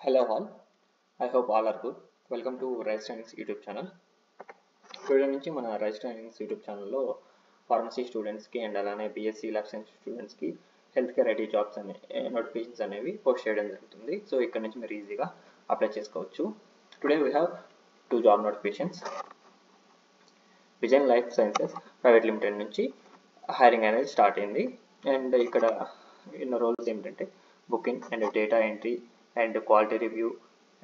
Hello all, I hope all are good. Welcome to Rise Trainings YouTube channel. Today నుంచి మన rice trainings YouTube ఛానల్లో pharmacy స్టూడెంట్స్కి and అలానే BSc lab science స్టూడెంట్స్కి health care IT jobs అనే notifications అనేవి post చేయడం జరుగుతుంది. సో ఇక్కడ నుంచి మీరు ఈజీగా అప్లై చేసుకోవచ్చు. Today we have 2 job notifications. Vision life sciences private limited నుంచి హైరింగ్ అనేది స్టార్ట్ అయింది. అండ్ ఇక్కడ ఉన్న రోల్స్ ఏంటంటే booking and data entry and quality review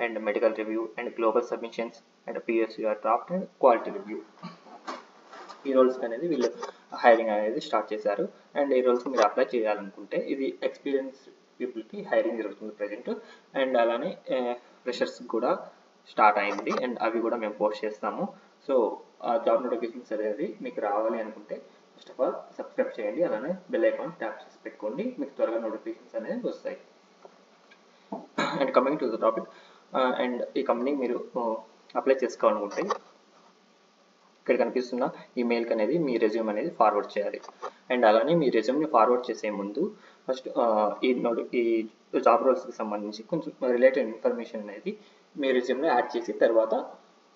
and medical review and global submissions and PSUR draft and quality review. ఈ roles అనేది వీళ్ళు hiring అనేది స్టార్ట్ చేశారు. అండ్ ఈ రోల్స్ మీరు అప్లై చేయాలనుకుంటే ఇది ఎక్స్పీరియన్స్ పీపుల్కి హైరింగ్ జరుగుతుంది ప్రజెంట్. అండ్ అలానే ఫ్రెషర్స్ కూడా స్టార్ట్ అయింది అండ్ అవి కూడా మేము పోస్ట్ చేస్తాము. సో ఆ జాబ్ నోటిఫికేషన్స్ అనేది మీకు రావాలి అనుకుంటే ఫస్ట్ ఆఫ్ ఆల్ సబ్స్క్రైబ్ చేయండి, అలానే బెల్ ఐకాన్ ట్యాప్ చేసి పెట్టుకోండి, మీకు త్వరగా నోటిఫికేషన్స్ అనేది వస్తాయి. And coming to the topic, and ఈ కంపెనీ మీరు అప్లై చేసుకోవాలనుకుంటే ఇక్కడ కనిపిస్తున్న ఈమెయిల్కి అనేది మీ రెజ్యూమ్ అనేది ఫార్వర్డ్ చేయాలి. అండ్ అలానే మీ రెజ్యూమ్ని ఫార్వర్డ్ చేసే ముందు ఫస్ట్ ఈ జాబ్ రోల్స్కి సంబంధించి కొంచెం రిలేటెడ్ ఇన్ఫర్మేషన్ అనేది మీ రెజ్యూమ్లో యాడ్ చేసి తర్వాత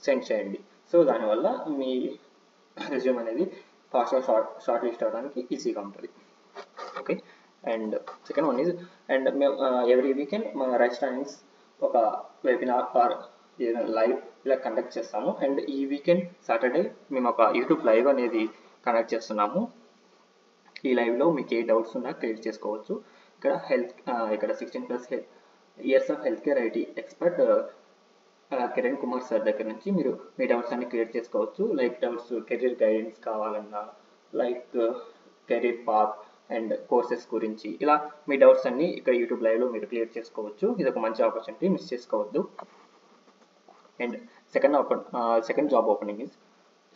సెండ్ చేయండి. సో దానివల్ల మీ రెజ్యూమ్ అనేది ఫాస్ట్గా షార్ట్ లిస్ట్ అవ్వడానికి ఈజీగా ఉంటుంది. Okay, and second one is, and మేము ఎవ్రీ వీకెండ్ మన రైస్ ట్రైనింగ్స్ ఒక వెబినార్ ఆర్ లైవ్ ఇలా కండక్ట్ చేస్తాము. అండ్ ఈ వీకెండ్ సాటర్డే మేము ఒక యూట్యూబ్ లైవ్ అనేది కండక్ట్ చేస్తున్నాము. ఈ లైవ్లో మీకు ఏ డౌట్స్ ఉన్నా క్లియర్ చేసుకోవచ్చు. ఇక్కడ 16+ years of health care IT expert Kiran Kumar sir దగ్గర నుంచి మీరు మీ డౌట్స్ అన్ని క్లియర్ చేసుకోవచ్చు. లైక్ డౌట్స్ కెరీర్ గైడెన్స్ కావాలన్నా, like career path and courses గురించి, ఇలా మీ డౌట్స్ అన్ని ఇక్కడ యూట్యూబ్ లైవ్లో మీరు క్లియర్ చేసుకోవచ్చు. ఇది ఒక మంచి ఆపర్చునిటీ, మిస్ చేసుకోవద్దు. And second job opening is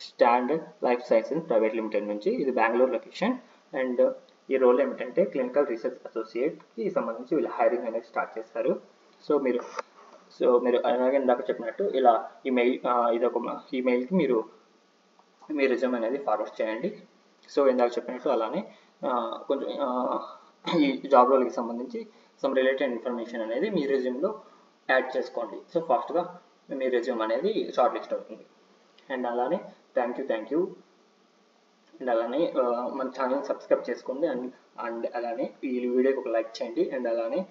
standard life sciences private limited నుంచి. ఇది బెంగళూరు లొకేషన్. అండ్ ఈ రోల్ ఏమిటంటే క్లినికల్ రీసెర్చ్ అసోసియేట్కి సంబంధించి వీళ్ళు హైరింగ్ అనేది స్టార్ట్ చేస్తారు. సో మీరు అలాగే ఇందాక చెప్పినట్టు ఇలా ఇదొక ఈమెయిల్కి మీరు మీ రెజ్యూమ్ అనేది ఫార్వర్డ్ చేయండి. సో ఇందాక చెప్పినట్టు అలానే కొంచెం ఈ జాబ్ రోల్కి సంబంధించి సమ్ రిలేటెడ్ ఇన్ఫర్మేషన్ అనేది మీ రెజ్యూమ్లో యాడ్ చేసుకోండి. సో ఫాస్ట్గా మీ రెజ్యూమ్ అనేది షార్ట్ లిస్ట్ అవుతుంది. అండ్ అలానే థ్యాంక్ యూ అండ్ అలానే మన ఛానల్ సబ్స్క్రైబ్ చేసుకోండి. అండ్ అలానే ఈ వీడియోకి ఒక లైక్ చేయండి. అండ్ అలానే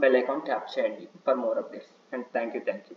బెల్ ఐకాన్ ట్యాప్ చేయండి for more updates. And thank you